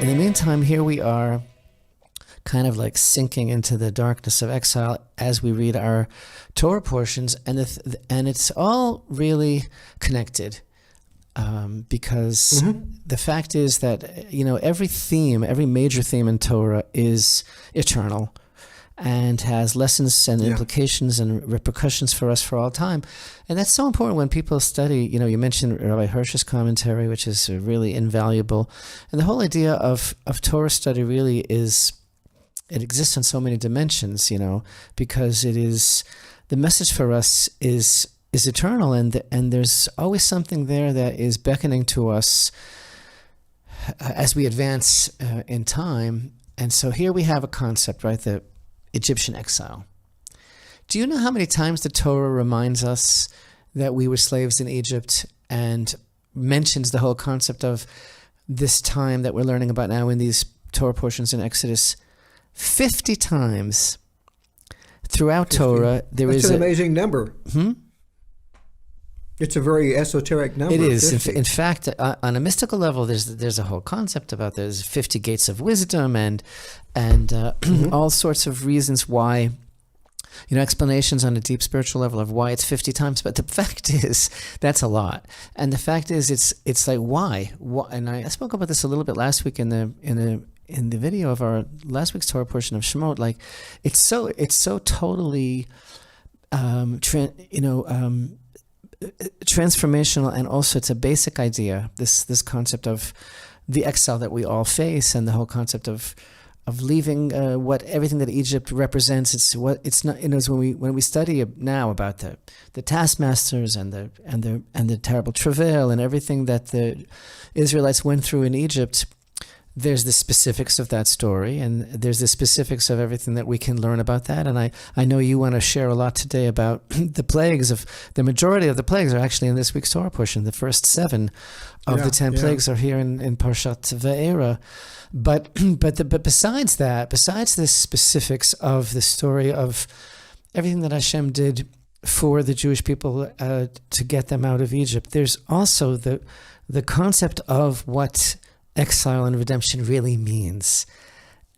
In the meantime, here we are, kind of like sinking into the darkness of exile as we read our Torah portions, and it's all really connected, because the fact is that every major theme in Torah is eternal and has lessons and implications and repercussions for us for all time. And that's so important when people study. You mentioned Rabbi Hirsch's commentary, which is really invaluable. And the whole idea of Torah study really is, it exists on so many dimensions, because it is, the message for us is eternal, and there's always something there that is beckoning to us as we advance in time. And so here we have a concept, right? The Egyptian exile. Do you know how many times the Torah reminds us that we were slaves in Egypt and mentions the whole concept of this time that we're learning about now in these Torah portions in Exodus? 50 times throughout 50. Torah there That's is an amazing number. It's a very esoteric number. It is. In fact, on a mystical level, there's a whole concept about there's 50 gates of wisdom and all sorts of reasons why, explanations on a deep spiritual level of why it's 50 times. But the fact is, that's a lot. And the fact is, it's like, why? And I spoke about this a little bit last week in the video of our last week's Torah portion of Shemot. Like, it's so totally, transformational, and also it's a basic idea. This concept of the exile that we all face, and the whole concept of leaving everything that Egypt represents. It's not. When we study now about the taskmasters and the terrible travail and everything that the Israelites went through in Egypt, there's the specifics of that story, and there's the specifics of everything that we can learn about that. And I know you want to share a lot today about the plagues. The majority of the plagues are actually in this week's Torah portion. The first 7 of the 10 plagues are here in Parshat Va'era. But besides that, besides the specifics of the story of everything that Hashem did for the Jewish people to get them out of Egypt, there's also the concept of what exile and redemption really means.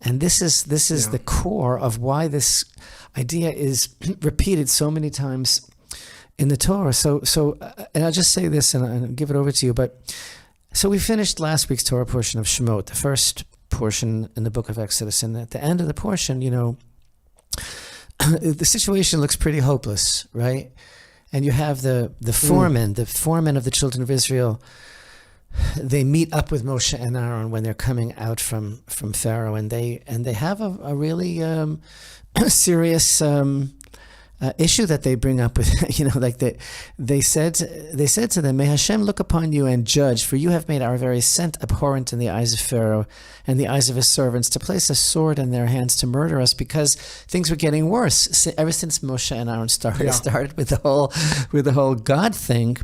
And this is the core of why this idea is repeated so many times in the Torah. So and I'll just say this and I'll give it over to you. But so we finished last week's Torah portion of Shemot, the first portion in the book of Exodus. And at the end of the portion, the situation looks pretty hopeless, right? And you have the foremen of the children of Israel. They meet up with Moshe and Aaron when they're coming out from Pharaoh, and they have a really serious issue that they bring up with, they said to them, "May Hashem look upon you and judge, for you have made our very scent abhorrent in the eyes of Pharaoh and the eyes of his servants, to place a sword in their hands to murder us," because things were getting worse ever since Moshe and Aaron started with the whole God thing,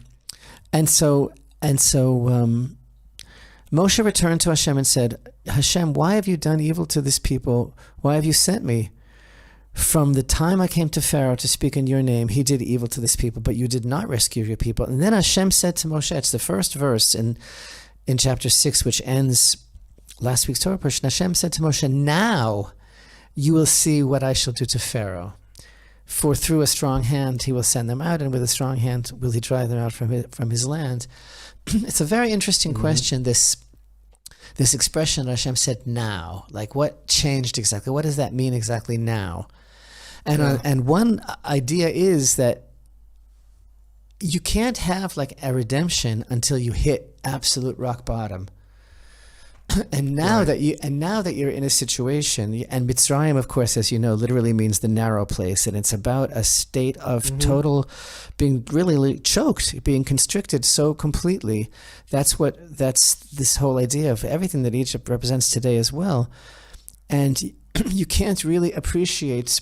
and so Moshe returned to Hashem and said, "Hashem, why have you done evil to this people? Why have you sent me? From the time I came to Pharaoh to speak in your name, he did evil to this people, but you did not rescue your people." And then Hashem said to Moshe, it's the first verse in chapter 6, which ends last week's Torah portion. Hashem said to Moshe, "Now you will see what I shall do to Pharaoh. For through a strong hand he will send them out, and with a strong hand will he drive them out from his land." It's a very interesting question, this expression that Hashem said, "now." Like, what changed exactly? What does that mean exactly now? And one idea is that you can't have like a redemption until you hit absolute rock bottom. And now that you're in a situation, and Mitzrayim, of course, as you know, literally means the narrow place, and it's about a state of total being really choked, being constricted so completely. That's this whole idea of everything that Egypt represents today as well. And you can't really appreciate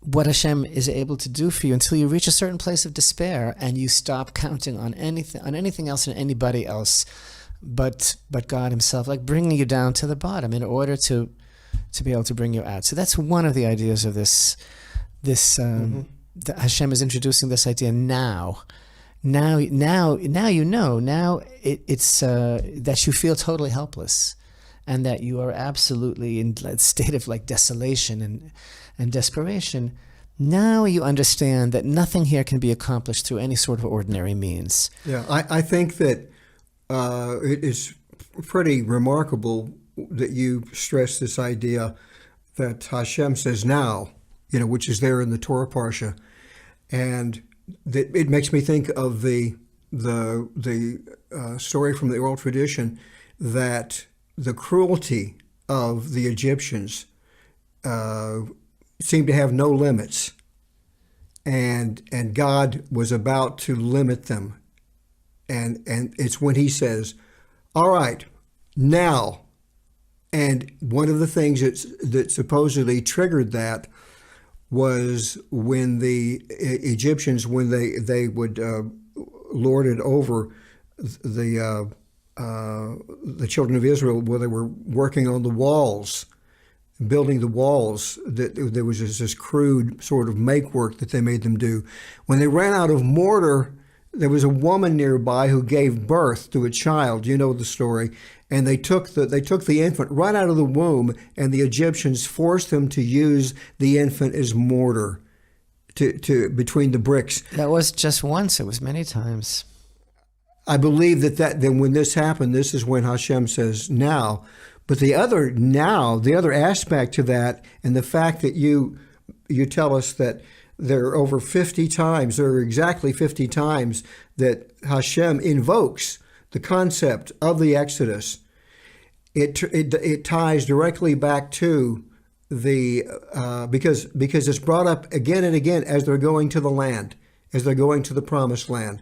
what Hashem is able to do for you until you reach a certain place of despair and you stop counting on anything else and anybody else but God himself, like bringing you down to the bottom in order to be able to bring you out. So that's one of the ideas of this that Hashem is introducing this idea now. Now it's that you feel totally helpless. and that you are absolutely in a state of like desolation and desperation, now you understand that nothing here can be accomplished through any sort of ordinary means. Yeah, I think that it is pretty remarkable that you stress this idea that Hashem says now, which is there in the Torah Parsha, and that it makes me think of the story from the oral tradition that the cruelty of the Egyptians seemed to have no limits, and God was about to limit them, and it's when He says, "All right, now." And one of the things that supposedly triggered that was when the Egyptians, when they would lord it over the children of Israel, where they were working on the walls, building the walls, that there was this crude sort of make work that they made them do. When they ran out of mortar, there was a woman nearby who gave birth to a child. You know the story. And they took the infant right out of the womb, and the Egyptians forced them to use the infant as mortar to between the bricks. That was just once; it was many times. I believe that then when this happened, this is when Hashem says now. But the other aspect to that, and the fact that you tell us that there are over 50 times, there are exactly 50 times that Hashem invokes the concept of the Exodus. It ties directly back to the because it's brought up again and again as they're going to the land, as they're going to the promised land,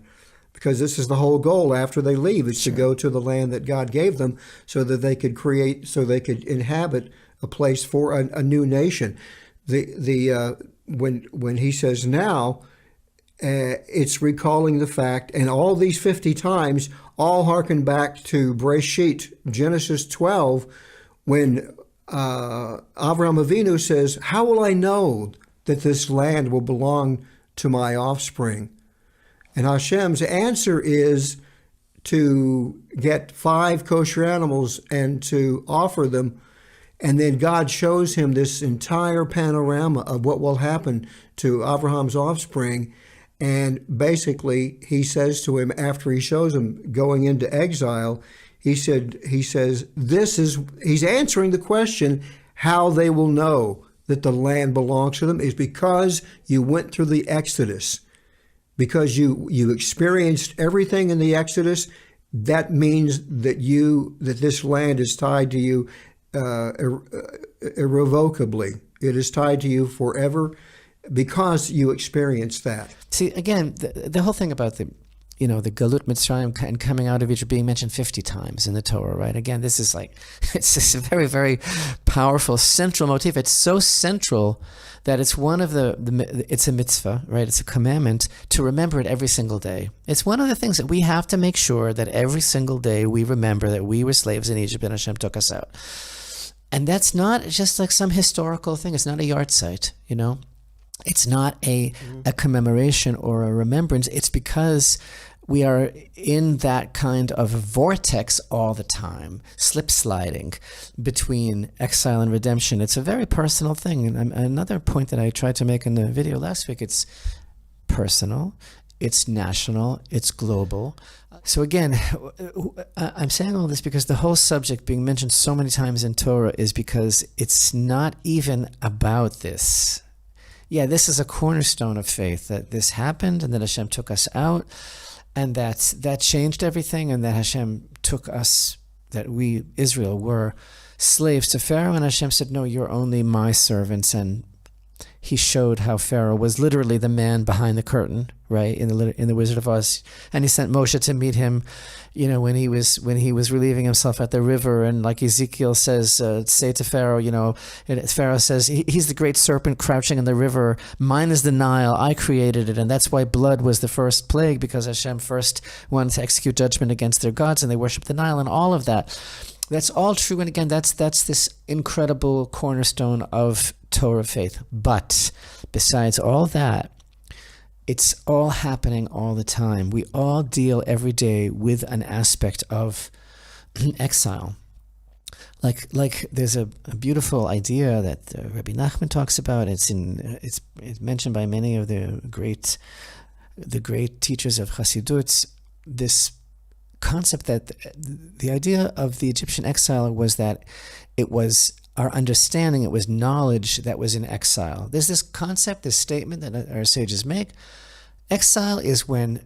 because this is the whole goal after they leave, is to go to the land that God gave them, so that they could inhabit a place for a new nation. When He says now, it's recalling the fact, and all these 50 times all harken back to Breshit, Genesis 12, when Avraham Avinu says, "How will I know that this land will belong to my offspring?" And Hashem's answer is to get 5 kosher animals and to offer them. And then God shows him this entire panorama of what will happen to Abraham's offspring. And basically, He says to him, after He shows him going into exile, He says, He's answering the question, how they will know that the land belongs to them is because you went through the Exodus. Because you experienced everything in the Exodus, that means that this land is tied to you irrevocably. It is tied to you forever because you experienced that. See, again, the whole thing about the Galut Mitzrayim and coming out of Egypt being mentioned 50 times in the Torah, right? Again, this is it's this very, very powerful central motif. It's so central that it's one of it's a mitzvah, right? It's a commandment to remember it every single day. It's one of the things that we have to make sure that every single day we remember that we were slaves in Egypt and Hashem took us out. And that's not just like some historical thing. It's not a yard site, It's not a commemoration or a remembrance. It's because we are in that kind of vortex all the time, slip sliding between exile and redemption. It's a very personal thing. And another point that I tried to make in the video last week, it's personal, it's national, it's global. So again, I'm saying all this because the whole subject being mentioned so many times in Torah is because it's not even about this. Yeah, this is a cornerstone of faith, that this happened and that Hashem took us out, and that changed everything, and that Hashem took us, that we, Israel, were slaves to Pharaoh, and Hashem said, no, you're only my servants. And He showed how Pharaoh was literally the man behind the curtain, right, in the Wizard of Oz. And He sent Moshe to meet him, when he was relieving himself at the river. And like Ezekiel says, say to Pharaoh, Pharaoh says, he's the great serpent crouching in the river. Mine is the Nile. I created it. And that's why blood was the first plague, because Hashem first wanted to execute judgment against their gods, and they worshiped the Nile and all of that. That's all true. And again, that's this incredible cornerstone of Torah faith. But besides all that, it's all happening all the time. We all deal every day with an aspect of exile. like there's a beautiful idea that Rabbi Nachman talks about. It's mentioned by many of the great teachers of Chassidut. This concept that the idea of the Egyptian exile was that it was our understanding, it was knowledge that was in exile. There's this concept, this statement that our sages make. Exile is when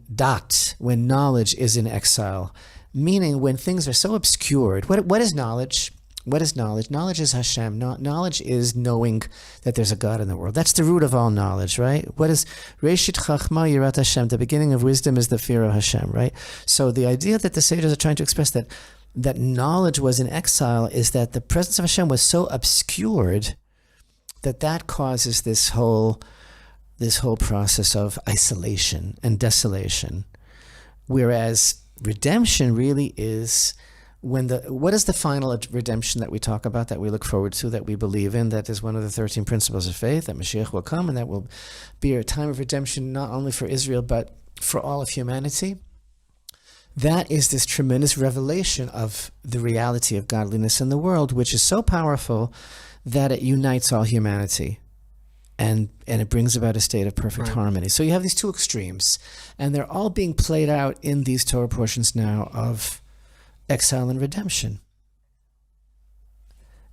knowledge is in exile, meaning when things are so obscured. What is knowledge? What is knowledge? Knowledge is Hashem. Knowledge is knowing that there's a God in the world. That's the root of all knowledge, right? What is Reshit Chachma Yirat Hashem? The beginning of wisdom is the fear of Hashem, right? So the idea that the sages are trying to express that knowledge was in exile is that the presence of Hashem was so obscured that causes this whole process of isolation and desolation. Whereas redemption really is what is the final redemption that we talk about, that we look forward to, that we believe in, that is one of the 13 principles of faith, that Mashiach will come and that will be a time of redemption not only for Israel but for all of humanity. That is this tremendous revelation of the reality of godliness in the world, which is so powerful that it unites all humanity. And it brings about a state of perfect harmony. So you have these two extremes, and they're all being played out in these Torah portions now of Exile and Redemption.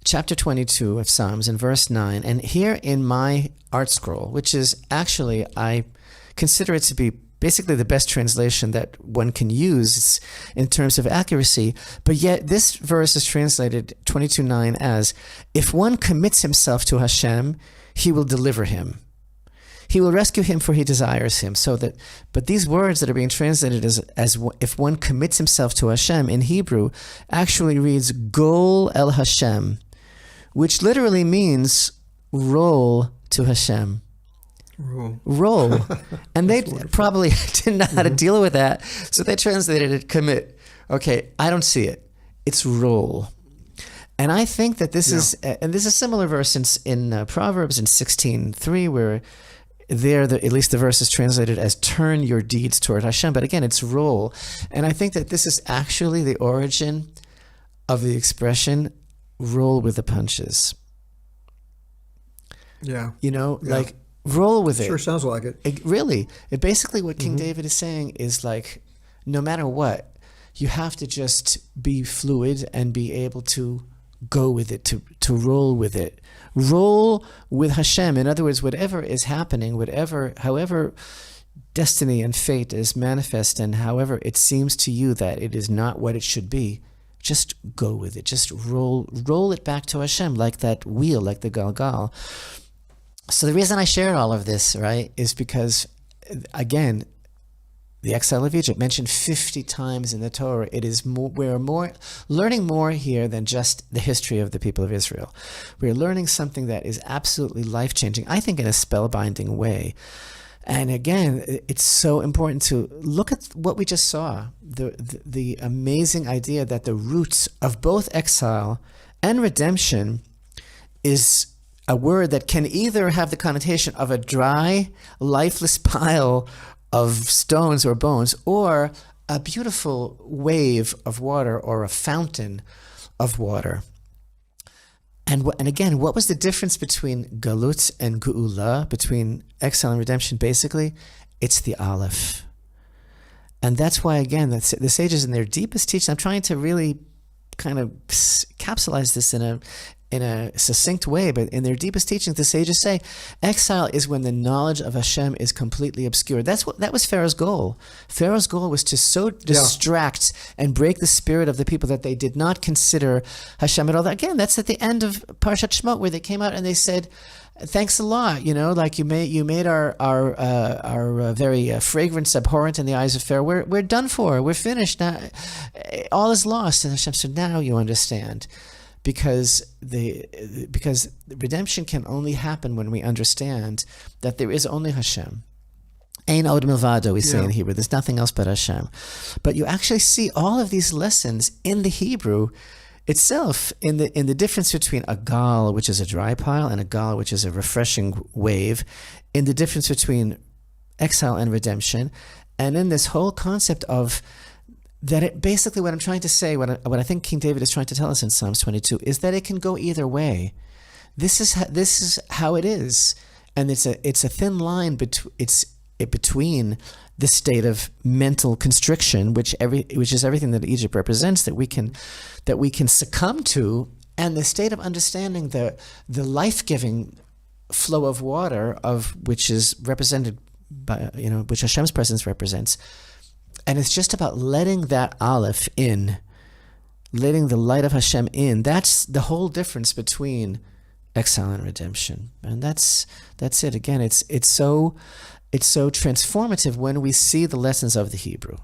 Chapter 22 of Psalms in verse 9, and here in my art scroll, which is actually, I consider it to be basically the best translation that one can use in terms of accuracy, but yet this verse is translated 22:9 as, if one commits himself to Hashem, he will deliver him. He will rescue him, for he desires him. But these words that are being translated as if one commits himself to Hashem in Hebrew actually reads Gol el Hashem, which literally means roll to Hashem. Roll. And they probably didn't know how to deal with that, so they translated it commit. Okay, I don't see it. It's roll. And I think that this is, and there's a similar verse in Proverbs in 16:3, where at least the verse is translated as turn your deeds toward Hashem, but again, it's roll. And I think that this is actually the origin of the expression roll with the punches. Yeah. Like roll with it. Sure sounds like it. Basically what King David is saying is like, no matter what, you have to just be fluid and be able to go with it, to roll with it. Roll with Hashem. In other words, whatever is happening, however destiny and fate is manifest, and however it seems to you that it is not what it should be, just go with it. Just roll it back to Hashem, like that wheel, like the Galgal. So the reason I shared all of this, right, is because, again, the exile of Egypt, mentioned 50 times in the Torah. It is we're learning more here than just the history of the people of Israel. We're learning something that is absolutely life-changing, I think in a spellbinding way. And again, it's so important to look at what we just saw, the amazing idea that the roots of both exile and redemption is a word that can either have the connotation of a dry, lifeless pile of stones or bones, or a beautiful wave of water or a fountain of water. And again, what was the difference between Galut and Ge'ulah, between exile and redemption? Basically, it's the Aleph. And that's why, again, the sages in their deepest teaching, I'm trying to really kind of capsulize this in a succinct way, but in their deepest teachings, the sages say, exile is when the knowledge of Hashem is completely obscured. That was Pharaoh's goal. Pharaoh's goal was to so distract and break the spirit of the people that they did not consider Hashem at all. Again, that's at the end of Parshat Shemot, where they came out and they said, thanks a lot, like you made our very fragrance abhorrent in the eyes of Pharaoh. We're done for. We're finished now. All is lost. And Hashem said, now you understand. Because redemption can only happen when we understand that there is only Hashem. Ein od milvado, we say in Hebrew. There's nothing else but Hashem. But you actually see all of these lessons in the Hebrew itself, in the difference between a gal, which is a dry pile, and a gal, which is a refreshing wave, in the difference between exile and redemption, and in this whole concept of that it basically, what I'm trying to say, what I think King David is trying to tell us in Psalms 22 is that it can go either way. This is how it is, and it's a thin line between the state of mental constriction, which is everything that Egypt represents, that we can succumb to, and the state of understanding the life-giving flow of water, of which is represented by, which Hashem's presence represents. And it's just about letting that aleph in, letting the light of Hashem in. That's the whole difference between exile and redemption. And that's it. Again, it's so transformative when we see the lessons of the Hebrew.